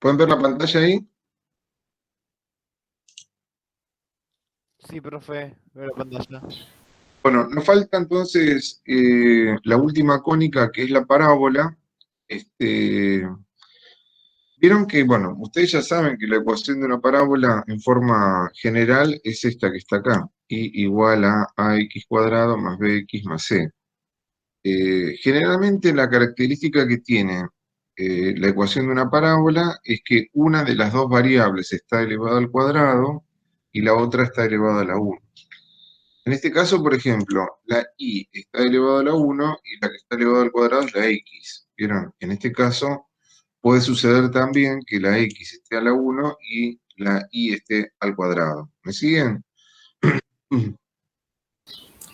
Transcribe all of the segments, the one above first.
¿Pueden ver la pantalla ahí? Sí, profe, veo la pantalla. Bueno, nos falta entonces la última cónica, que es la parábola. Este, Vieron que, bueno, ustedes ya saben que la ecuación de una parábola en forma general es esta que está acá, y igual a ax cuadrado más bx más c. Generalmente la característica que tiene la ecuación de una parábola es que una de las dos variables está elevada al cuadrado y la otra está elevada a la 1. En este caso, por ejemplo, la y está elevada a la 1 y la que está elevada al cuadrado es la x. ¿Vieron? En este caso puede suceder también que la x esté a la 1 y la y esté al cuadrado. ¿Me siguen?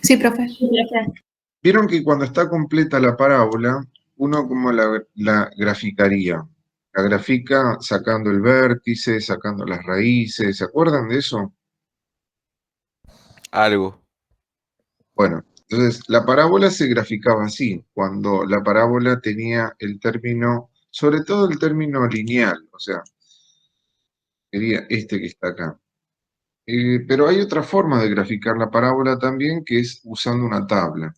Sí, profe. Vieron que cuando está completa la parábola, uno como la graficaría. La grafica sacando el vértice, sacando las raíces. ¿Se acuerdan de eso? Algo. Bueno, entonces la parábola se graficaba así, cuando la parábola tenía el término, sobre todo el término lineal, o sea, sería este que está acá. Pero hay otra forma de graficar la parábola también, que es usando una tabla.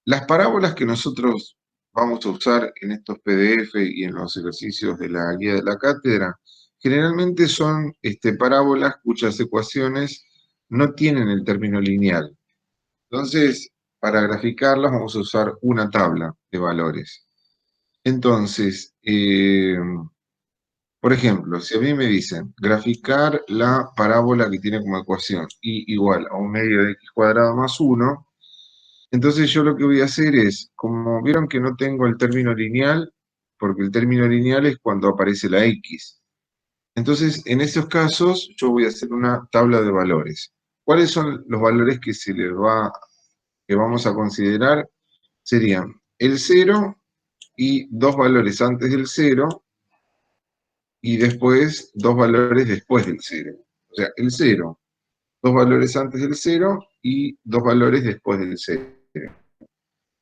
Las parábolas que nosotros vamos a usar en estos PDF y en los ejercicios de la guía de la cátedra, generalmente son parábolas cuyas ecuaciones no tienen el término lineal. Entonces, para graficarlas vamos a usar una tabla de valores. Entonces, por ejemplo, si a mí me dicen graficar la parábola que tiene como ecuación y igual a un medio de x cuadrado más 1, entonces yo lo que voy a hacer es, como vieron que no tengo el término lineal, porque el término lineal es cuando aparece la x. Entonces, en esos casos, yo voy a hacer una tabla de valores. ¿Cuáles son los valores que vamos a considerar? Serían el 0 y dos valores antes del 0 y después dos valores después del 0. O sea, el 0, dos valores antes del 0 y dos valores después del 0.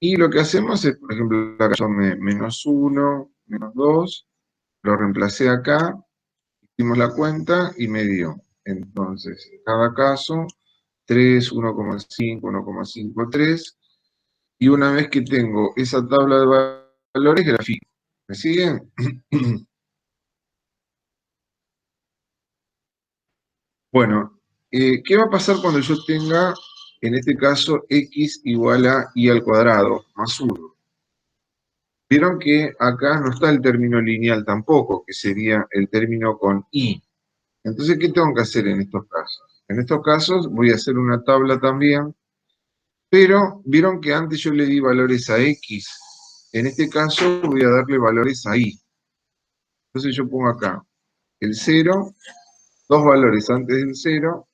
Y lo que hacemos es, por ejemplo, acá yo menos 1, menos 2, lo reemplacé acá, hicimos la cuenta y me dio. Entonces, en cada caso, 3, 1,5, 1,53. Y una vez que tengo esa tabla de valores, grafico. ¿Me siguen? Bueno, ¿qué va a pasar cuando yo tenga, en este caso, x igual a y al cuadrado más 1? Vieron que acá no está el término lineal tampoco, que sería el término con y. Entonces, ¿qué tengo que hacer en estos casos? En estos casos voy a hacer una tabla también, pero vieron que antes yo le di valores a x. En este caso voy a darle valores a y. Entonces yo pongo acá el 0, dos valores antes del 0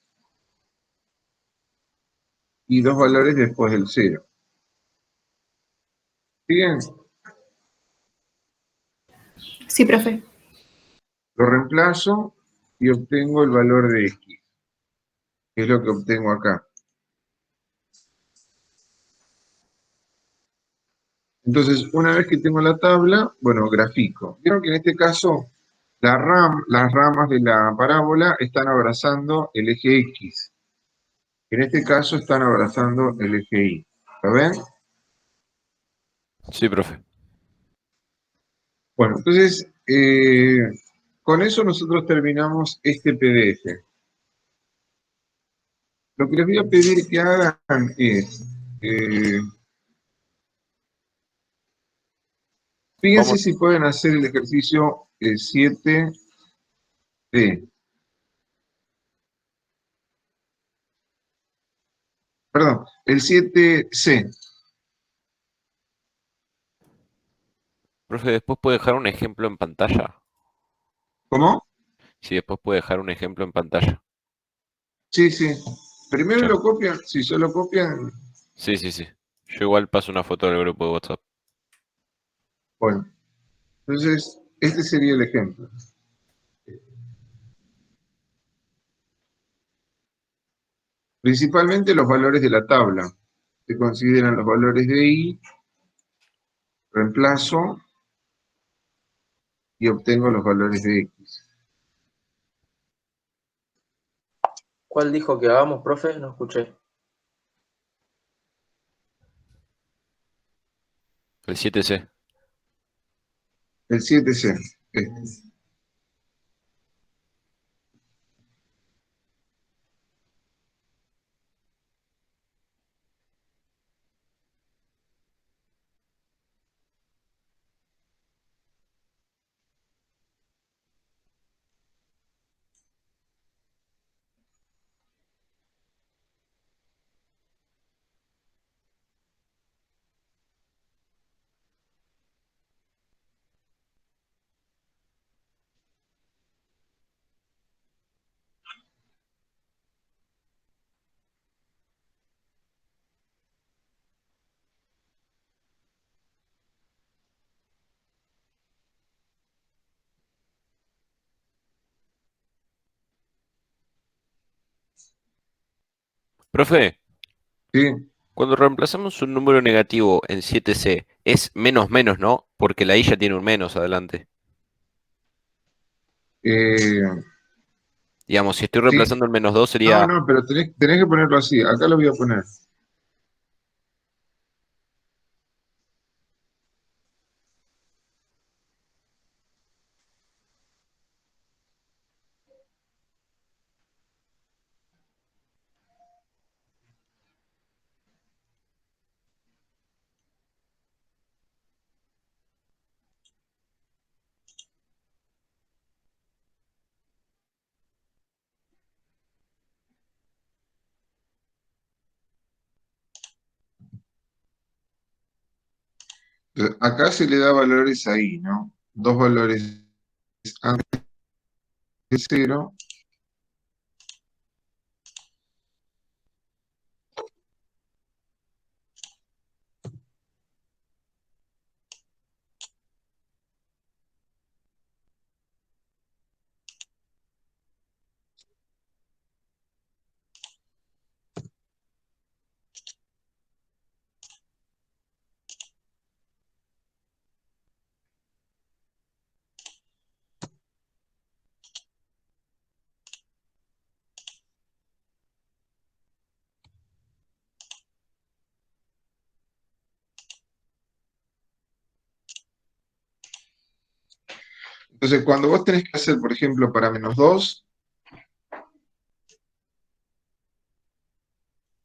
y dos valores después del 0. Bien, Sí, profe. lo reemplazo y obtengo el valor de x, que es lo que obtengo acá. Entonces, una vez que tengo la tabla, bueno, grafico. Vieron que en este caso las ramas de la parábola están abrazando el eje X. En este caso están abrazando el eje Y. ¿Lo ven? Sí, profe. Bueno, entonces, con eso nosotros terminamos este PDF. Lo que les voy a pedir que hagan es, fíjense Vamos. si pueden hacer el ejercicio 7D. Perdón, el 7C. Profe, después puede dejar un ejemplo en pantalla. ¿Cómo? Sí, después puede dejar un ejemplo en pantalla. Sí, sí. Primero Ya. lo copian, si solo copian, Sí, sí, sí. Yo igual paso una foto del grupo de WhatsApp. bueno. Entonces, este sería el ejemplo. Principalmente los valores de la tabla. Se consideran los valores de I, reemplazo, y obtengo los valores de X. ¿Cuál dijo que hagamos, profe? No escuché. El 7C. El 7C. Este. Profe, ¿Sí? cuando reemplazamos un número negativo en 7C, es menos menos, ¿no? Porque la I ya tiene un menos adelante. Eh, Digamos, si estoy sí. reemplazando el -2 No, sería... no, pero tenés que ponerlo así. Acá lo voy a poner. Acá se le da valores ahí, ¿no? Dos valores antes de cero. Entonces, cuando vos tenés que hacer, por ejemplo, para -2,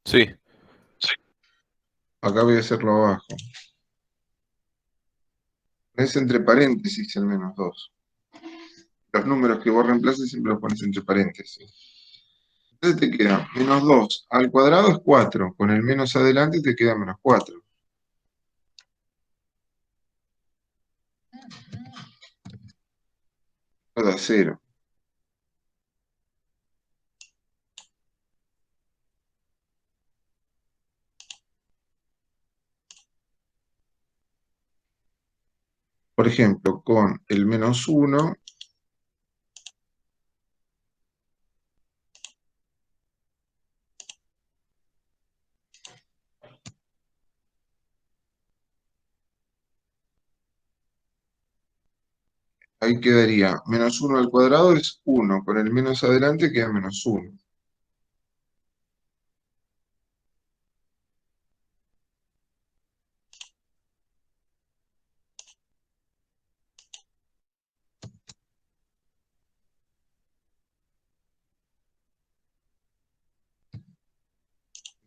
Sí. acá voy a hacerlo abajo. Es entre paréntesis el -2. Los números que vos reemplaces siempre los pones entre paréntesis. Entonces te queda -2 al cuadrado es 4. Con el menos adelante te queda -4. Da 0. Por ejemplo, con el -1, ahí quedaría -1 al cuadrado es 1. Con el menos adelante queda -1.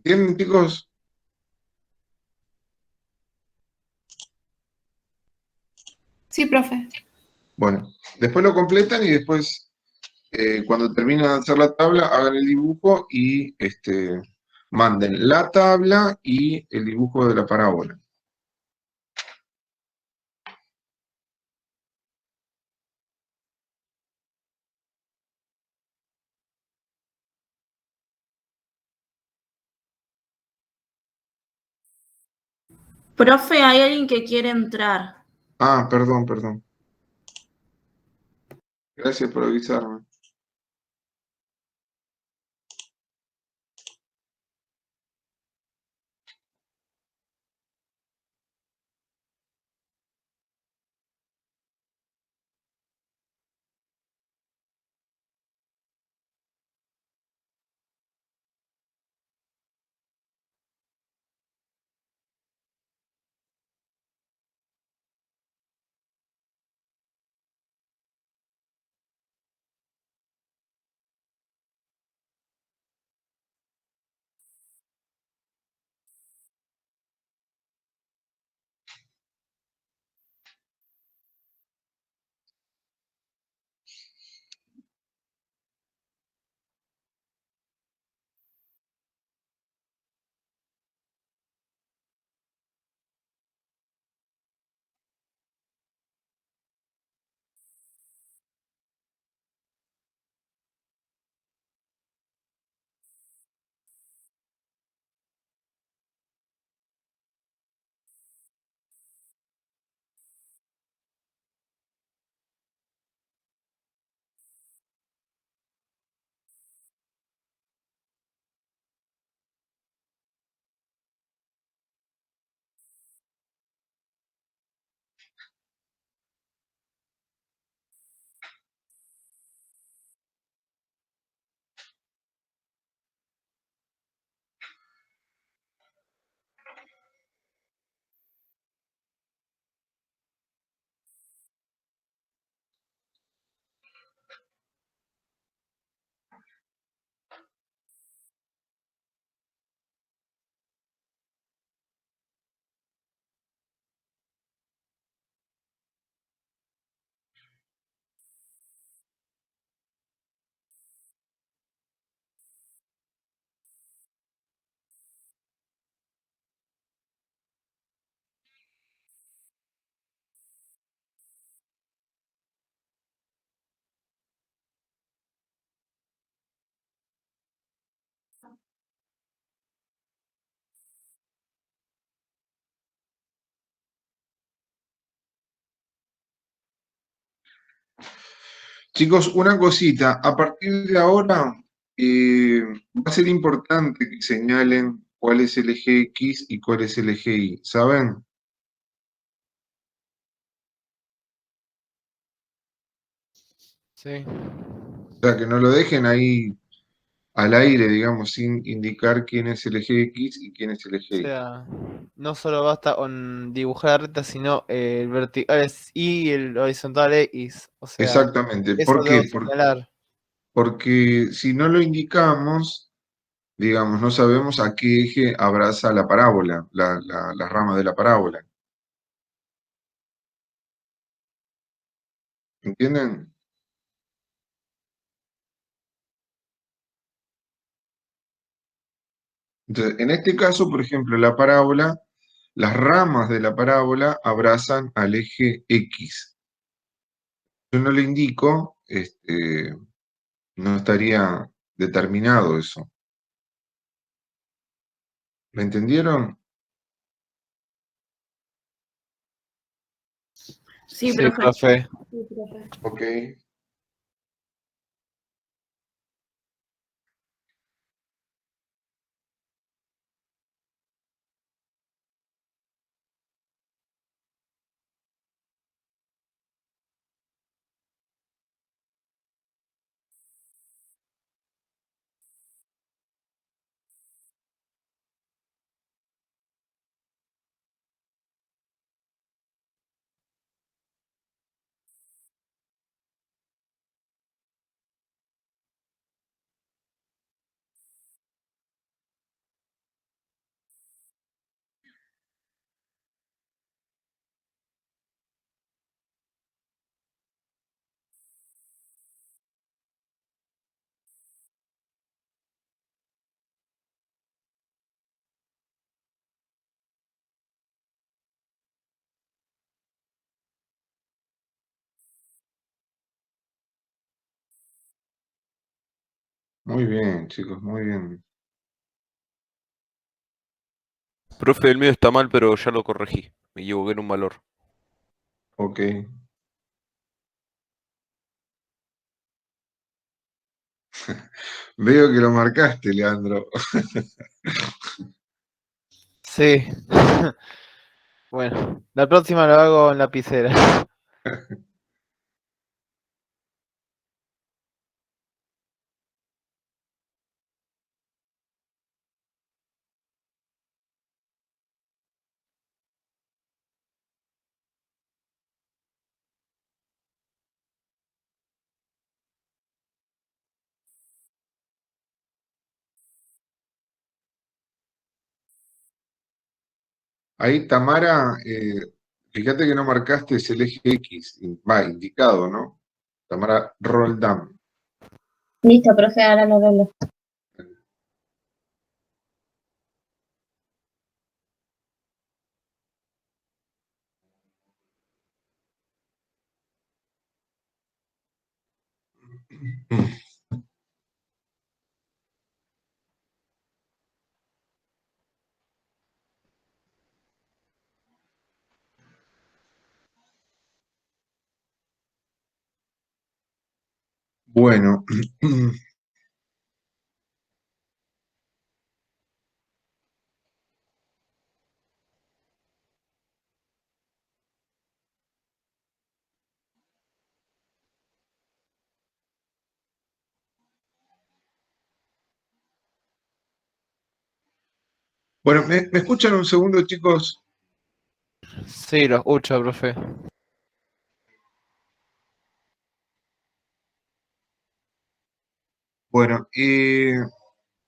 ¿Entienden, chicos? Sí, profe. Bueno, después lo completan y después, cuando terminen de hacer la tabla, hagan el dibujo y manden la tabla y el dibujo de la parábola. Profe, hay alguien que quiere entrar. Ah, perdón, perdón. Gracias por avisarme. Chicos, una cosita, a partir de ahora va a ser importante que señalen cuál es el eje X y cuál es el eje Y, ¿saben? Sí. O sea, que no lo dejen ahí al aire, digamos, sin indicar quién es el eje X y quién es el O eje Y. sea, no solo basta con dibujar la recta, sino el vertical es Y y el horizontal X. O sea, Exactamente. eso ¿Por lo debo qué? señalar. Porque si no lo indicamos, digamos, no sabemos a qué eje abraza la parábola, la rama de la parábola. ¿Entienden? Entonces, en este caso, por ejemplo, la parábola, las ramas de la parábola abrazan al eje X. Yo no le indico, no estaría determinado eso. ¿Me entendieron? Sí, Sí, profe. profe. Sí, profe. Ok. Muy bien, chicos, muy bien. Profe, el mío está mal, pero ya lo corregí. Me equivoqué en un valor. Ok. Veo que lo marcaste, Leandro. Sí. Bueno, la próxima lo hago en lapicera. Ahí, Tamara, fíjate que no marcaste es el eje X, va, indicado, ¿no? Tamara Roldán. Listo, profe, ahora lo veo. Bueno, bueno, ¿me escuchan un segundo, chicos? Sí, lo escucho, profe. Bueno,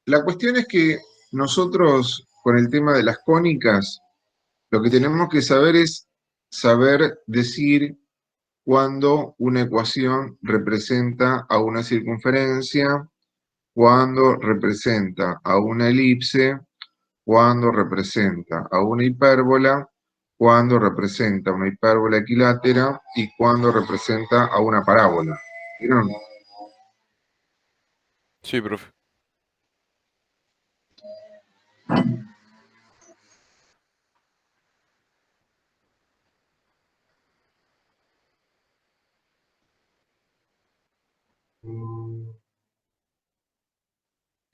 la cuestión es que nosotros, con el tema de las cónicas, lo que tenemos que saber es saber decir cuando una ecuación representa a una circunferencia, cuando representa a una elipse, cuando representa a una hipérbola, cuando representa una hipérbola equilátera y cuando representa a una parábola. ¿Vieron? Sí, profe.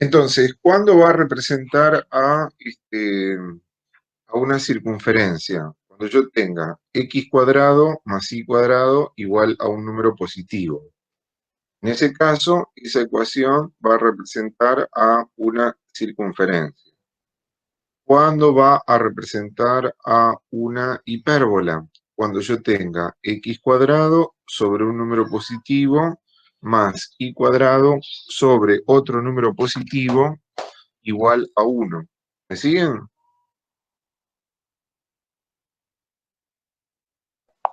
Entonces, ¿cuándo va a representar a una circunferencia? Cuando yo tenga x cuadrado más y cuadrado igual a un número positivo. En ese caso, esa ecuación va a representar a una circunferencia. ¿Cuándo va a representar a una hipérbola? Cuando yo tenga x cuadrado sobre un número positivo más y cuadrado sobre otro número positivo igual a 1. ¿Me siguen?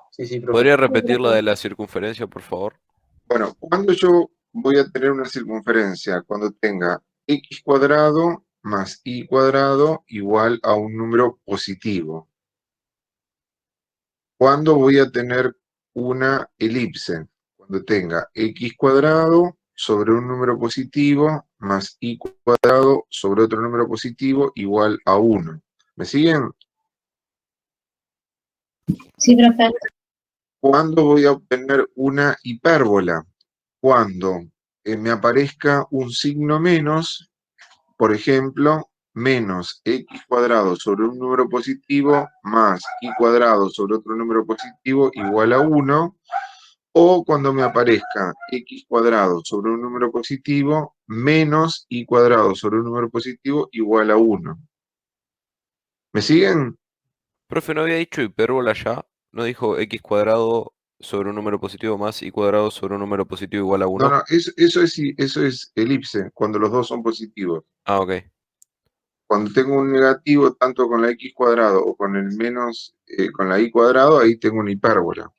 Sí, sí, profe. ¿Podría repetir la de la circunferencia, por favor? Bueno, cuando yo voy a tener una circunferencia, cuando tenga x cuadrado más y cuadrado igual a un número positivo. ¿Cuándo voy a tener una elipse? Cuando tenga x cuadrado sobre un número positivo más y cuadrado sobre otro número positivo igual a 1. ¿Me siguen? Sí, profe. ¿Cuándo voy a obtener una hipérbola? Cuando me aparezca un signo menos, por ejemplo, menos x cuadrado sobre un número positivo más y cuadrado sobre otro número positivo igual a 1, o cuando me aparezca x cuadrado sobre un número positivo menos y cuadrado sobre un número positivo igual a 1. ¿Me siguen? Profe, ¿no había dicho hipérbola ya? ¿No dijo x cuadrado sobre un número positivo más y cuadrado sobre un número positivo igual a No, 1? no, eso es elipse, cuando los dos son positivos. Ah, ok. Cuando tengo un negativo tanto con la x cuadrado o con el menos, con la y cuadrado, ahí tengo una hipérbola.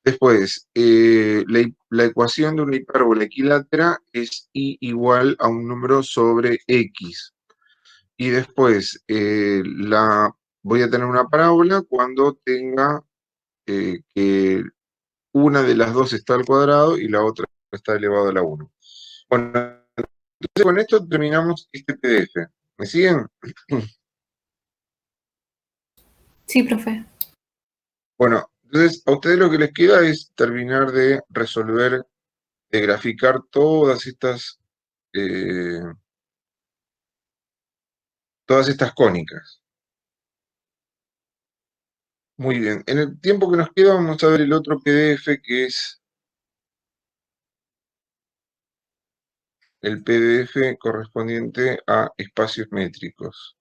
Después, la ecuación de una hipérbola equilátera es y igual a un número sobre x. Y después, voy a tener una parábola cuando tenga que una de las dos está al cuadrado y la otra está elevado a la 1. Bueno, entonces con esto terminamos este PDF. ¿Me siguen? Sí, profe. Bueno, entonces a ustedes lo que les queda es terminar de resolver, de graficar eh, todas estas cónicas. Muy bien. En el tiempo que nos queda vamos a ver el otro PDF que es el PDF correspondiente a espacios métricos.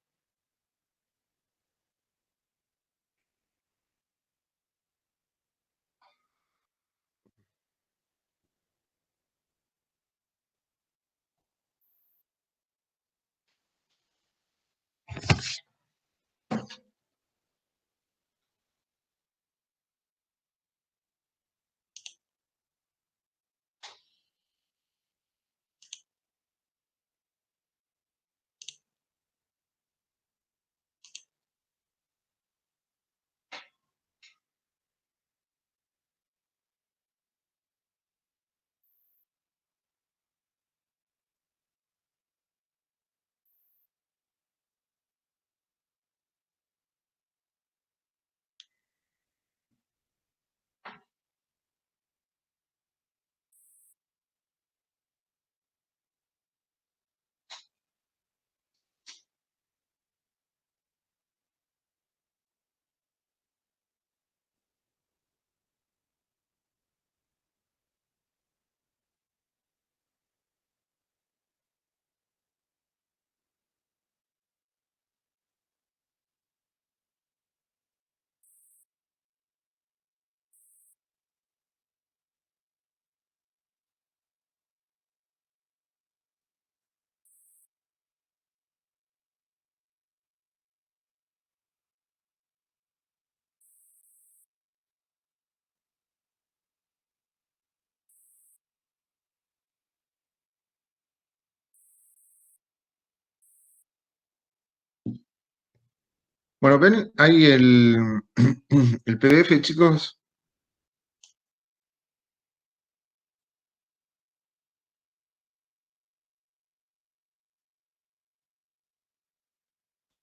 Bueno, ven ahí el PDF, chicos.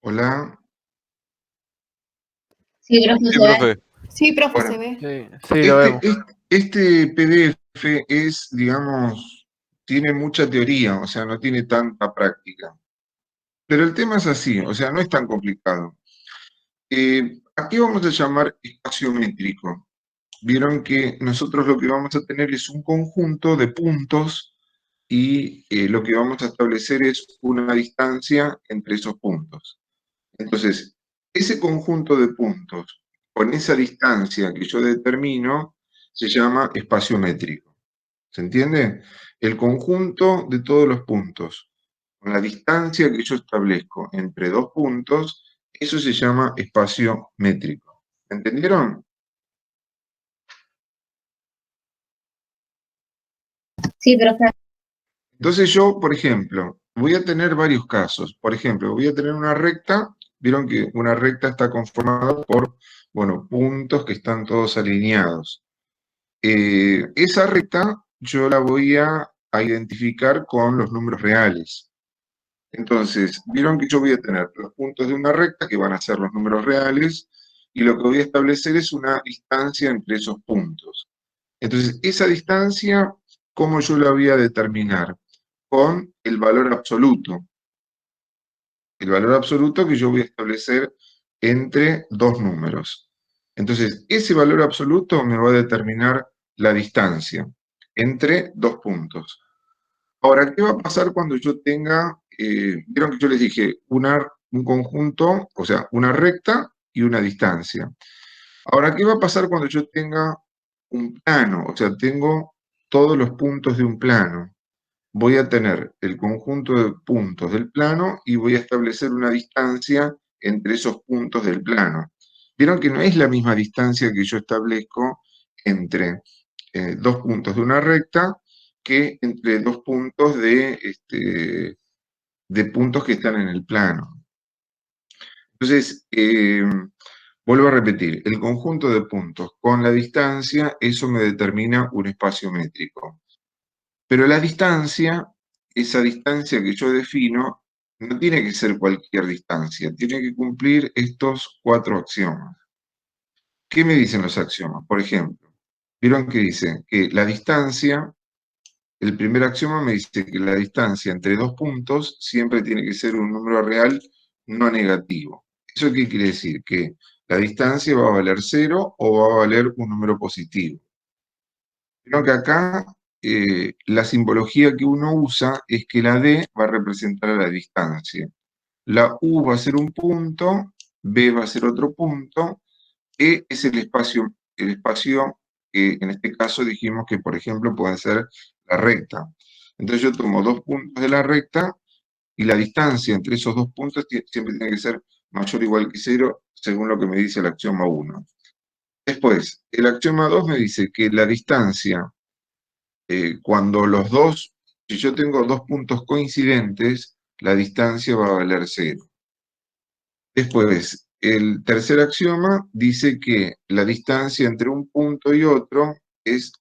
Hola. Sí, profe, Sí, se ve. profe. Sí, profe, Bueno, se ve. Sí, sí, lo vemos. Este PDF es, digamos, tiene mucha teoría, o sea, no tiene tanta práctica. Pero el tema es así, o sea, no es tan complicado. ¿A qué vamos a llamar espacio métrico? Vieron que nosotros lo que vamos a tener es un conjunto de puntos y lo que vamos a establecer es una distancia entre esos puntos. Entonces, ese conjunto de puntos con esa distancia que yo determino se llama espacio métrico. ¿Se entiende? El conjunto de todos los puntos con la distancia que yo establezco entre dos puntos, eso se llama espacio métrico. ¿Entendieron? Sí, profe. Entonces yo, por ejemplo, voy a tener varios casos. Por ejemplo, voy a tener una recta. Vieron que una recta está conformada por, bueno, puntos que están todos alineados. Esa recta yo la voy a identificar con los números reales. Entonces, vieron que yo voy a tener los puntos de una recta que van a ser los números reales y lo que voy a establecer es una distancia entre esos puntos. Entonces, esa distancia, ¿cómo yo la voy a determinar? Con el valor absoluto. El valor absoluto que yo voy a establecer entre dos números. Entonces, ese valor absoluto me va a determinar la distancia entre dos puntos. Ahora, ¿qué va a pasar cuando yo tenga, vieron que yo les dije, un conjunto, o sea, una recta y una distancia? Ahora, ¿qué va a pasar cuando yo tenga un plano? O sea, tengo todos los puntos de un plano. Voy a tener el conjunto de puntos del plano y voy a establecer una distancia entre esos puntos del plano. Vieron que no es la misma distancia que yo establezco entre dos puntos de una recta que entre dos puntos de puntos que están en el plano. Entonces, vuelvo a repetir, el conjunto de puntos con la distancia, eso me determina un espacio métrico. Pero la distancia, esa distancia que yo defino, no tiene que ser cualquier distancia, tiene que cumplir estos 4 axiomas. ¿Qué me dicen los axiomas? Por ejemplo, vieron que dice que la distancia, el primer axioma me dice que la distancia entre dos puntos siempre tiene que ser un número real no negativo. ¿Eso qué quiere decir? Que la distancia va a valer 0 o va a valer un número positivo. Creo que acá la simbología que uno usa es que la D va a representar a la distancia. La U va a ser un punto, B va a ser otro punto, E es el espacio que en este caso dijimos que, por ejemplo, puede ser la recta. Entonces yo tomo dos puntos de la recta y la distancia entre esos dos puntos siempre tiene que ser mayor o igual que 0, según lo que me dice el axioma 1. Después, el axioma 2 me dice que la distancia cuando los dos, si yo tengo dos puntos coincidentes, la distancia va a valer 0. Después, el tercer axioma dice que la distancia entre un punto y otro es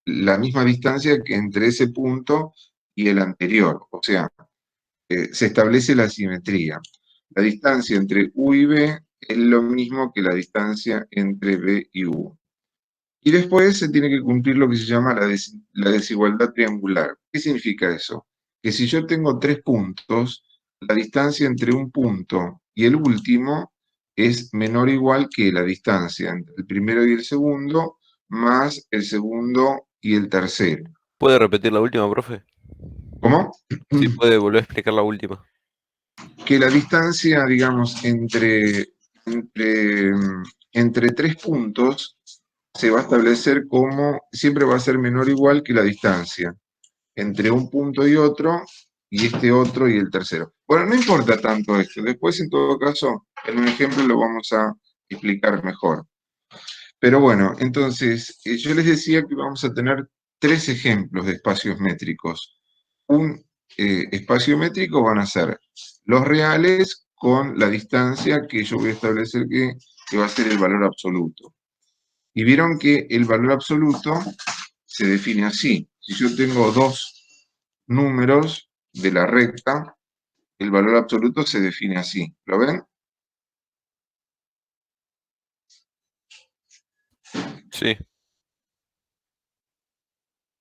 la misma distancia que entre ese punto y el anterior. O sea, se establece la simetría. La distancia entre U y B es lo mismo que la distancia entre B y U. Y después se tiene que cumplir lo que se llama la desigualdad triangular. ¿Qué significa eso? Que si yo tengo 3 puntos, la distancia entre un punto y el último es menor o igual que la distancia entre el primero y el segundo, más el segundo y el tercero. ¿Puede repetir la última, profe? ¿Cómo? Sí, puede volver a explicar la última. Que la distancia, digamos, entre 3 puntos se va a establecer como, siempre va a ser menor o igual que la distancia entre un punto y otro, y este otro y el tercero. Bueno, no importa tanto esto, después en todo caso, en un ejemplo lo vamos a explicar mejor. Pero bueno, entonces, yo les decía que vamos a tener 3 ejemplos de espacios métricos. Un espacio métrico van a ser los reales con la distancia que yo voy a establecer que va a ser el valor absoluto. Y vieron que el valor absoluto se define así. Si yo tengo dos números de la recta, el valor absoluto se define así. ¿Lo ven? Sí.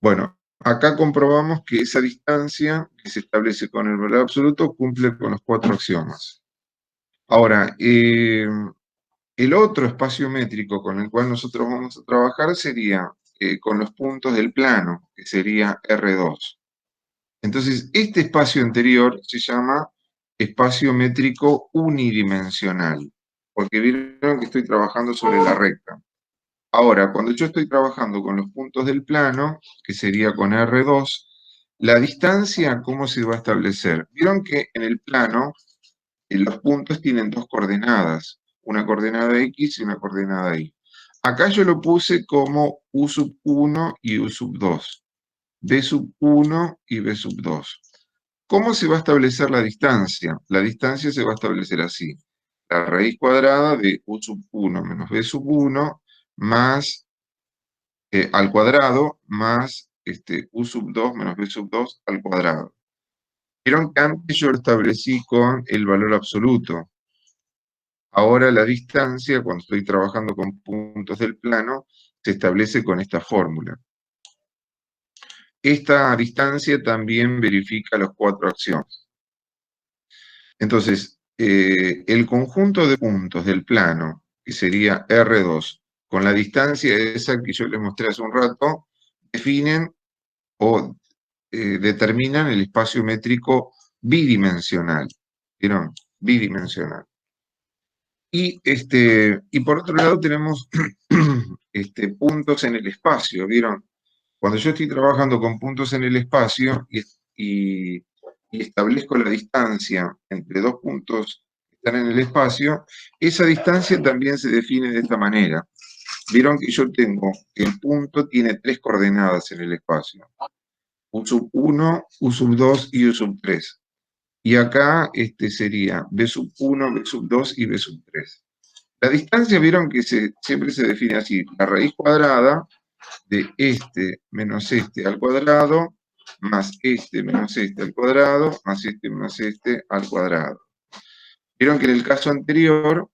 Bueno, Acá comprobamos que esa distancia que se establece con el valor absoluto cumple con los 4 axiomas. Ahora, el otro espacio métrico con el cual nosotros vamos a trabajar sería con los puntos del plano, que sería R2. Entonces, este espacio anterior se llama espacio métrico unidimensional, porque vieron que estoy trabajando sobre la recta. Ahora, cuando yo estoy trabajando con los puntos del plano, que sería con R2, la distancia, ¿cómo se va a establecer? Vieron que en el plano los puntos tienen dos coordenadas, una coordenada X y una coordenada Y. Acá yo lo puse como U sub 1 y U sub 2, B sub 1 y B sub 2. ¿Cómo se va a establecer la distancia? La distancia se va a establecer así. La raíz cuadrada de U sub 1 menos B sub 1 más al cuadrado más U sub 2 menos B sub 2 al cuadrado. Vieron que antes yo lo establecí con el valor absoluto. Ahora la distancia, cuando estoy trabajando con puntos del plano, se establece con esta fórmula. Esta distancia también verifica los 4 axiomas. Entonces, el conjunto de puntos del plano, que sería R2, con la distancia esa que yo les mostré hace un rato, definen o determinan el espacio métrico bidimensional. ¿Vieron? Bidimensional. Y por otro lado tenemos puntos en el espacio, ¿vieron? Cuando yo estoy trabajando con puntos en el espacio y establezco la distancia entre dos puntos que están en el espacio, esa distancia también se define de esta manera. Vieron que yo tengo, el punto tiene 3 coordenadas en el espacio. U sub 1, U sub 2 y U sub 3. Y acá sería B sub 1, B sub 2 y B sub 3. La distancia, vieron que siempre se define así, la raíz cuadrada de menos al cuadrado, más menos al cuadrado, más menos al cuadrado. Vieron que en el caso anterior,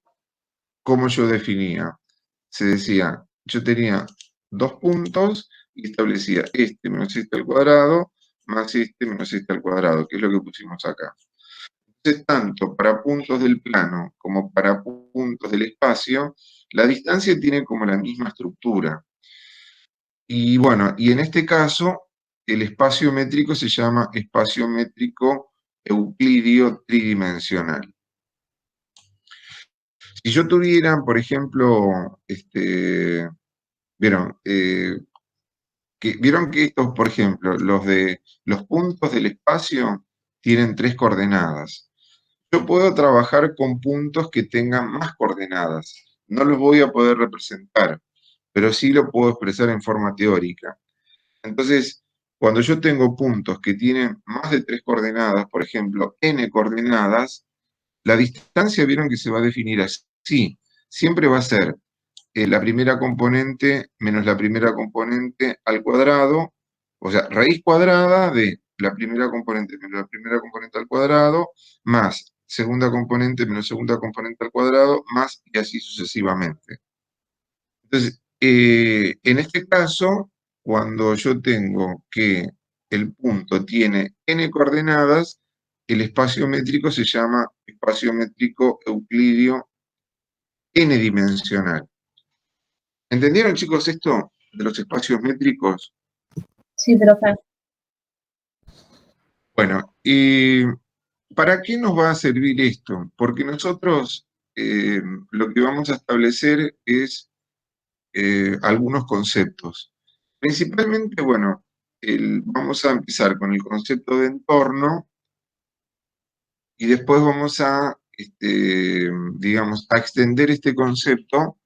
¿cómo yo definía? Se decía, yo tenía 2 puntos y establecía menos al cuadrado, más menos al cuadrado, que es lo que pusimos acá. Entonces, tanto para puntos del plano como para puntos del espacio, la distancia tiene como la misma estructura. Y bueno, y en este caso, el espacio métrico se llama espacio métrico euclidio tridimensional. Si yo tuviera, por ejemplo, vieron que estos, por ejemplo, los puntos del espacio tienen 3 coordenadas. Yo puedo trabajar con puntos que tengan más coordenadas. No los voy a poder representar, pero sí lo puedo expresar en forma teórica. Entonces, cuando yo tengo puntos que tienen más de 3 coordenadas, por ejemplo, n coordenadas, la distancia, vieron que se va a definir así. Siempre va a ser la primera componente menos la primera componente al cuadrado, o sea, raíz cuadrada de la primera componente menos la primera componente al cuadrado, más segunda componente menos segunda componente al cuadrado, más y así sucesivamente. Entonces, en este caso, cuando yo tengo que el punto tiene n coordenadas, el espacio métrico se llama espacio métrico euclidio n-dimensional. ¿Entendieron, chicos, esto de los espacios métricos? Sí, profe. Bueno, ¿y para qué nos va a servir esto? Porque nosotros lo que vamos a establecer es algunos conceptos. Principalmente, bueno, vamos a empezar con el concepto de entorno y después vamos a, digamos, a extender este concepto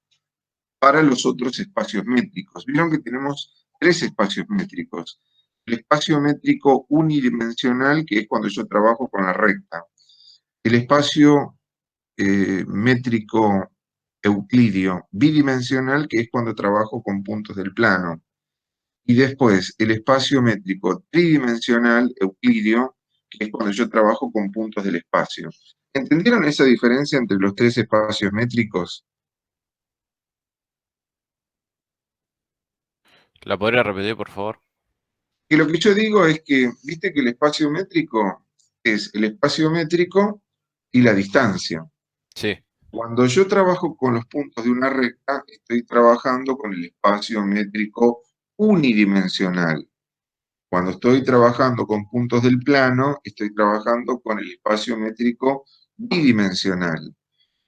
para los otros espacios métricos. Vieron que tenemos 3 espacios métricos. El espacio métrico unidimensional, que es cuando yo trabajo con la recta. El espacio métrico euclidio bidimensional, que es cuando trabajo con puntos del plano. Y después el espacio métrico tridimensional euclidio, que es cuando yo trabajo con puntos del espacio. ¿Entendieron esa diferencia entre los 3 espacios métricos? ¿La podría repetir, por favor? Que lo que yo digo es que, viste que el espacio métrico es el espacio métrico y la distancia. Sí, Cuando yo trabajo con los puntos de una recta, estoy trabajando con el espacio métrico unidimensional. Cuando estoy trabajando con puntos del plano, estoy trabajando con el espacio métrico bidimensional.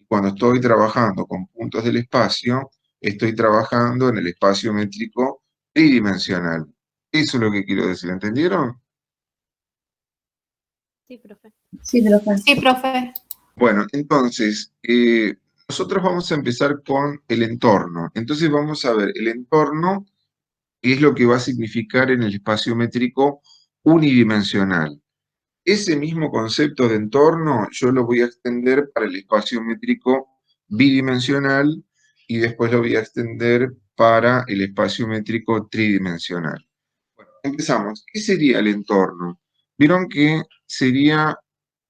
Cuando estoy trabajando con puntos del espacio, estoy trabajando en el espacio métrico tridimensional. Eso es lo que quiero decir, ¿entendieron? Sí, profe. Sí, profe. Bueno, entonces, nosotros vamos a empezar con el entorno. Entonces vamos a ver el entorno, qué es lo que va a significar en el espacio métrico unidimensional. Ese mismo concepto de entorno yo lo voy a extender para el espacio métrico bidimensional y después lo voy a extender para el espacio métrico tridimensional. Bueno, empezamos. ¿Qué sería el entorno? Vieron que sería,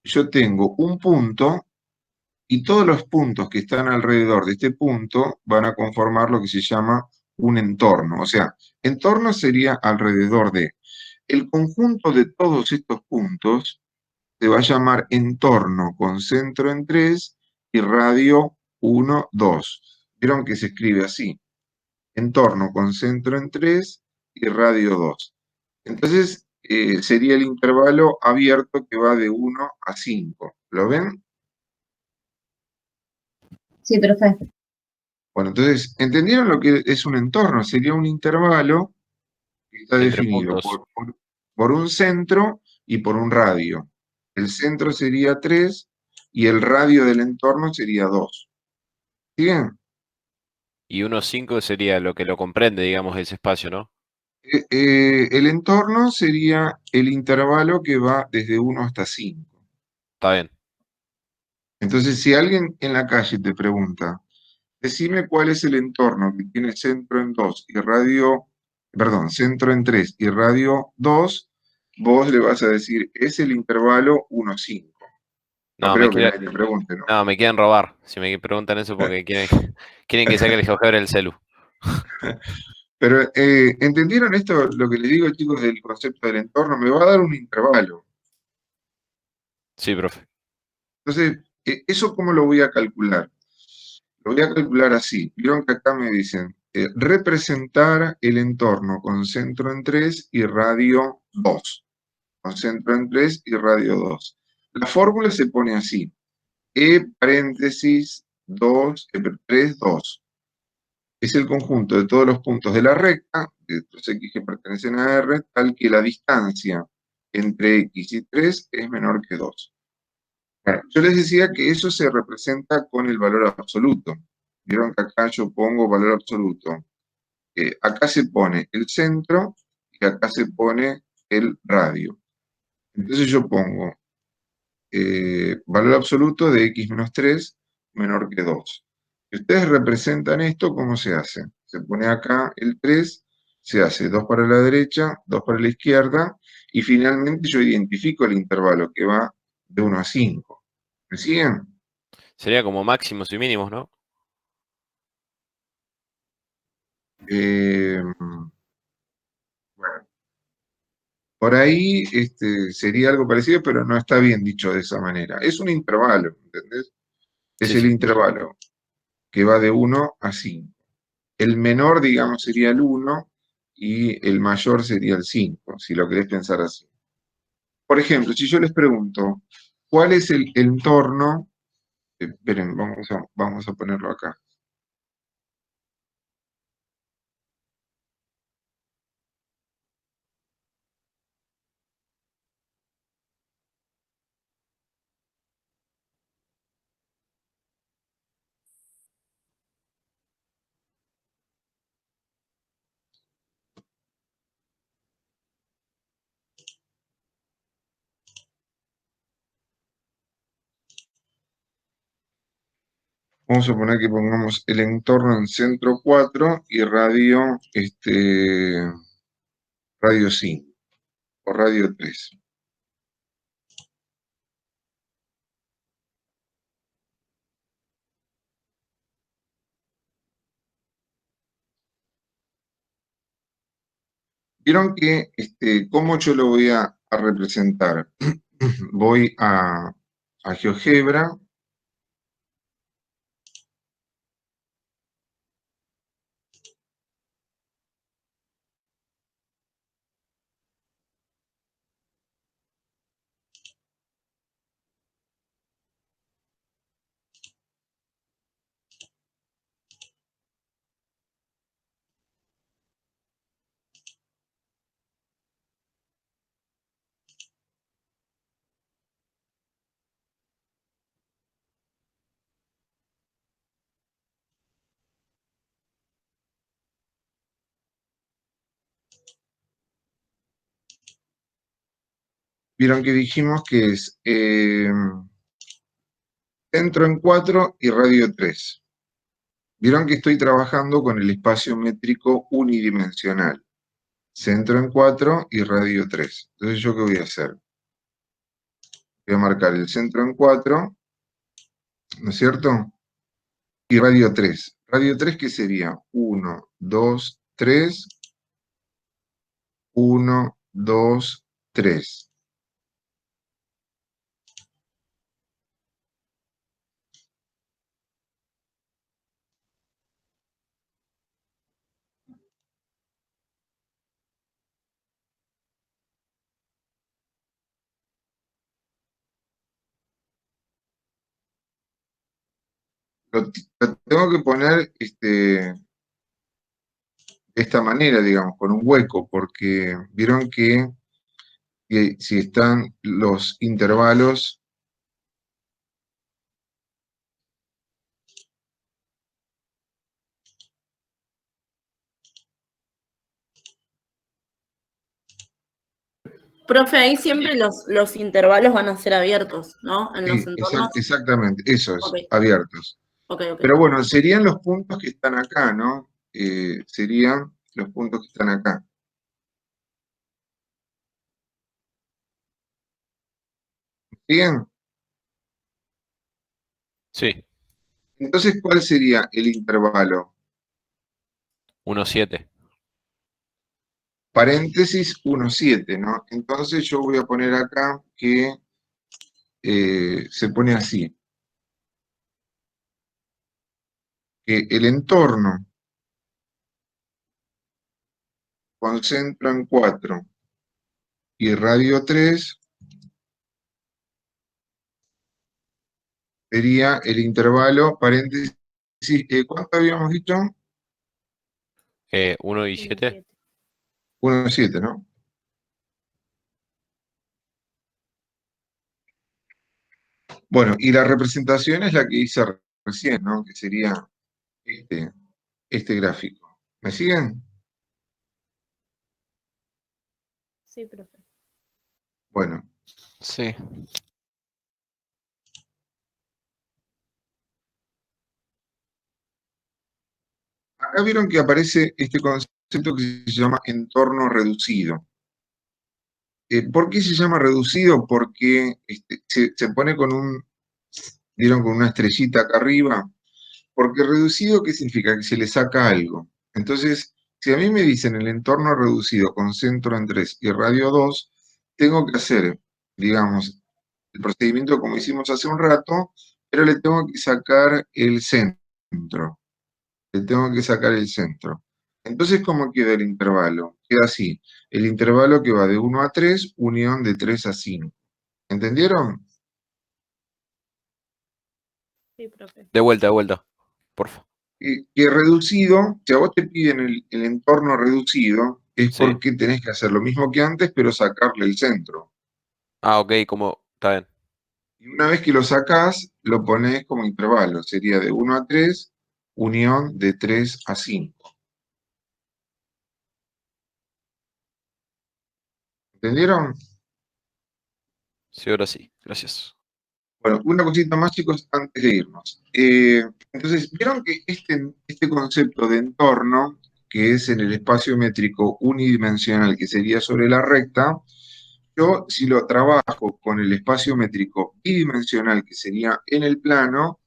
yo tengo un punto y todos los puntos que están alrededor de este punto van a conformar lo que se llama un entorno. O sea, entorno sería alrededor de. El conjunto de todos estos puntos se va a llamar entorno con centro en 3 y radio 1, 2. Vieron que se escribe así. Entorno con centro en 3 y radio 2. Entonces, sería el intervalo abierto que va de 1 a 5. ¿Lo ven? Sí, profe. Bueno, entonces, ¿entendieron lo que es un entorno? Sería un intervalo que está entre definido puntos. por un centro y por un radio. El centro sería 3 y el radio del entorno sería 2. ¿Siguen? Y 1,5 sería lo que lo comprende, digamos, ese espacio, ¿no? El entorno sería el intervalo que va desde 1 hasta 5. Está bien. Entonces, si alguien en la calle te pregunta, decime cuál es el entorno que tiene centro en 2 y radio, perdón, centro en 3 y radio 2, vos le vas a decir, es el intervalo 1-5. No No, me creo que quiere, nadie te pregunte, ¿no? no, me quieren robar. Si me preguntan eso porque quieren que saque el GeoGebra del celu. Pero, ¿entendieron esto, lo que les digo, chicos, del concepto del entorno? Me va a dar un intervalo. Sí, profe. Entonces, ¿eso cómo lo voy a calcular? Lo voy a calcular así. Vieron que acá me dicen, representar el entorno con centro en 3 y radio 2. Con centro en 3 y radio 2. La fórmula se pone así. E paréntesis 2, 3, 2. Es el conjunto de todos los puntos de la recta, de los x que pertenecen a R, tal que la distancia entre x y 3 es menor que 2. Bueno, yo les decía que eso se representa con el valor absoluto. Vieron que acá yo pongo valor absoluto. Acá se pone el centro y acá se pone el radio. Entonces yo pongo valor absoluto de x menos 3 menor que 2. Si ustedes representan esto, ¿cómo se hace? Se pone acá el 3, se hace 2 para la derecha, 2 para la izquierda, y finalmente yo identifico el intervalo que va de 1 a 5. ¿Me siguen? Sería como máximos y mínimos, ¿no? Eh, bueno, por ahí sería algo parecido, pero no está bien dicho de esa manera. Es un intervalo, ¿entendés? Es Sí, el sí. intervalo que va de 1 a 5. El menor, digamos, sería el 1 y el mayor sería el 5, si lo querés pensar así. Por ejemplo, si yo les pregunto, ¿cuál es el entorno? Esperen, vamos a ponerlo acá. Vamos a poner que pongamos el entorno en centro 4 y radio 5 o radio 3. Vieron que, ¿cómo yo lo voy a representar? Voy a GeoGebra. Vieron que dijimos que es centro en 4 y radio 3. Vieron que estoy trabajando con el espacio métrico unidimensional. Centro en 4 y radio 3. Entonces, ¿yo qué voy a hacer? Voy a marcar el centro en 4, ¿no es cierto? Y radio 3. Radio 3, ¿qué sería? 1, 2, 3. 1, 2, 3. Lo tengo que poner de esta manera, digamos, con un hueco, porque vieron que si están los intervalos, Profe, ahí siempre los intervalos van a ser abiertos, ¿no? En los sí, entornos. exactamente, eso es, Ok. abiertos. Ok. Pero bueno, serían los puntos que están acá, ¿no? Serían los puntos que están acá. ¿Bien? Sí, Entonces, ¿cuál sería el intervalo? 1, 7. Paréntesis 1, 7, ¿no? Entonces yo voy a poner acá que se pone así. Que el entorno con centro en 4 y radio 3 sería el intervalo, paréntesis, ¿cuánto habíamos dicho? 1 y 7. 1, 7, ¿no? Bueno, y la representación es la que hice recién, ¿no? Que sería este gráfico. ¿Me siguen? Sí, profe. Bueno, Sí. acá vieron que aparece este concepto que se llama entorno reducido. ¿Por qué se llama reducido? Porque se pone ¿vieron? Con una estrellita acá arriba. Porque reducido, ¿qué significa? Que se le saca algo. Entonces, si a mí me dicen el entorno reducido con centro en 3 y radio 2, tengo que hacer, digamos, el procedimiento como hicimos hace un rato, pero le tengo que sacar el centro. Le tengo que sacar el centro. Entonces, ¿cómo queda el intervalo? Queda así. El intervalo que va de 1 a 3, unión de 3 a 5. ¿Entendieron? Sí, profe. De vuelta, porfa. Que reducido, si a vos te piden el entorno reducido, es Sí. porque tenés que hacer lo mismo que antes, pero sacarle el centro. Ah, ok, está bien. Y una vez que lo sacás, lo ponés como intervalo. Sería de 1 a 3, unión de 3 a 5. ¿Entendieron? Sí, ahora sí. Gracias. Bueno, una cosita más, chicos, antes de irnos. Entonces, vieron que este concepto de entorno, que es en el espacio métrico unidimensional, que sería sobre la recta, yo si lo trabajo con el espacio métrico bidimensional, que sería en el plano,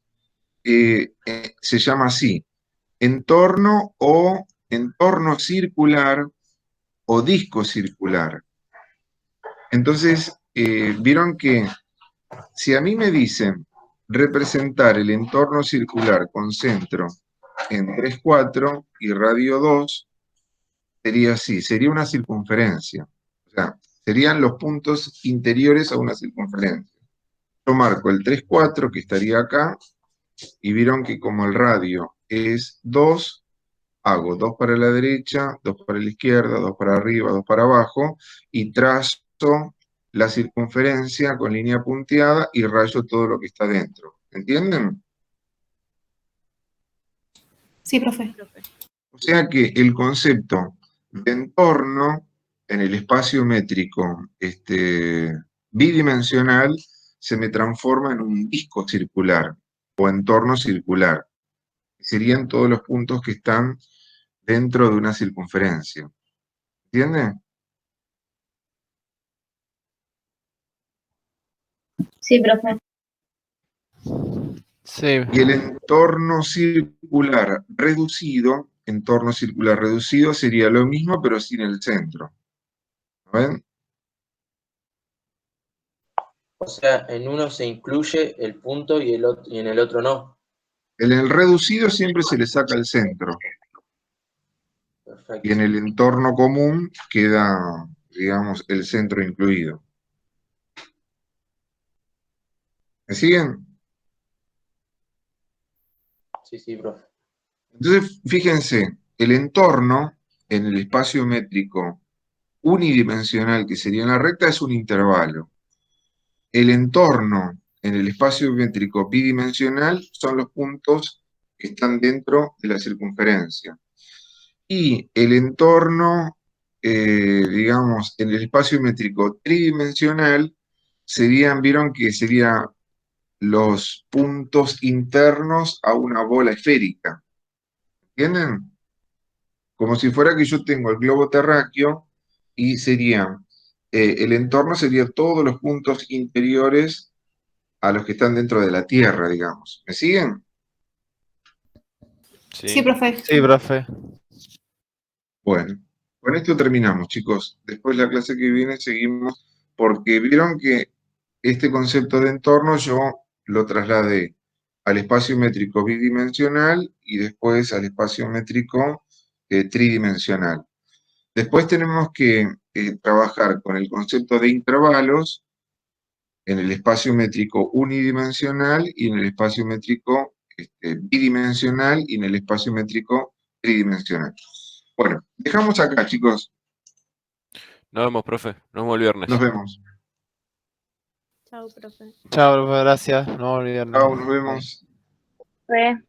se llama así, entorno o entorno circular o disco circular. Entonces, vieron que si a mí me dicen representar el entorno circular con centro en 3, 4 y radio 2, sería así, sería una circunferencia. O sea, serían los puntos interiores a una circunferencia. Yo marco el 3, 4 que estaría acá, y vieron que como el radio es 2, hago 2 para la derecha, 2 para la izquierda, 2 para arriba, 2 para abajo, y trazo la circunferencia con línea punteada y rayo todo lo que está dentro. ¿Entienden? Sí, profe. O sea que el concepto de entorno en el espacio métrico bidimensional se me transforma en un disco circular o entorno circular. Serían todos los puntos que están dentro de una circunferencia. ¿Entienden? Sí, profe. Sí. Y el entorno circular reducido sería lo mismo, pero sin el centro. ¿Ven? O sea, en uno se incluye el punto y en el otro no. En el reducido siempre se le saca el centro. Perfecto. Y en el entorno común queda, digamos, el centro incluido. ¿Me siguen? Sí, sí, profe. Entonces, fíjense, el entorno en el espacio métrico unidimensional, que sería en la recta, es un intervalo. El entorno en el espacio métrico bidimensional son los puntos que están dentro de la circunferencia. Y el entorno, digamos, en el espacio métrico tridimensional vieron que serían los puntos internos a una bola esférica. ¿Entienden? Como si fuera que yo tengo el globo terráqueo y el entorno sería todos los puntos interiores a los que están dentro de la Tierra, digamos. ¿Me siguen? Sí, profe. Sí, profe. Bueno, con esto terminamos, chicos. Después la clase que viene seguimos, porque vieron que este concepto de entorno yo lo trasladé al espacio métrico bidimensional y después al espacio métrico tridimensional. Después tenemos que trabajar con el concepto de intervalos en el espacio métrico unidimensional y en el espacio métrico bidimensional y en el espacio métrico tridimensional. Bueno, dejamos acá, chicos. Nos vemos, profe. Nos vemos el viernes. Nos vemos. Chao, profe. Chao, profe, gracias. No olvidarnos. Chao, nos vemos. Re.